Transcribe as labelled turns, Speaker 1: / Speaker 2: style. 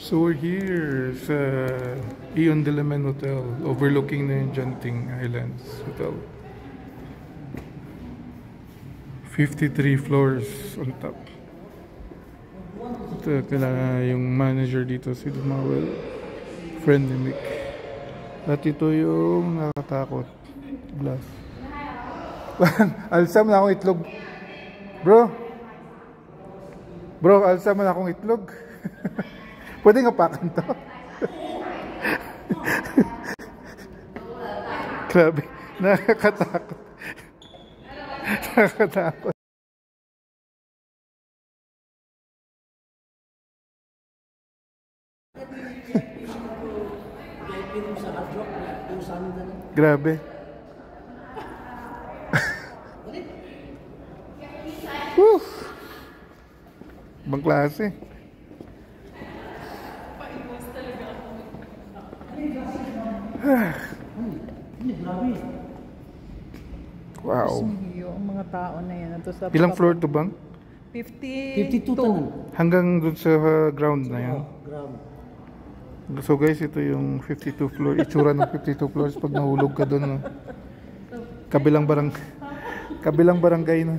Speaker 1: So we're here sa Ion de la Men Hotel, overlooking na yung Genting Islands Hotel. 53 floors on top. Ito kailangan yung manager dito, si Dumawel, friend ni Mick. At ito yung nakatakot glass. Alsam na akong itlog. Bro, alsam na akong itlog. Pwede nga pakan to. Grabe, nakakatakot. Nakakatakot. Grabe. Ibang klase. Wow.
Speaker 2: Yung mga tao na yan.
Speaker 1: Ilang floor to bang?
Speaker 2: 52
Speaker 3: tanan.
Speaker 1: Hanggang dun sa ground na yan.
Speaker 3: Ground.
Speaker 1: So guys, ito yung 52 floor. Itsura ng 52 floors pag nahulog ka dun. No? Kabilang barangay na.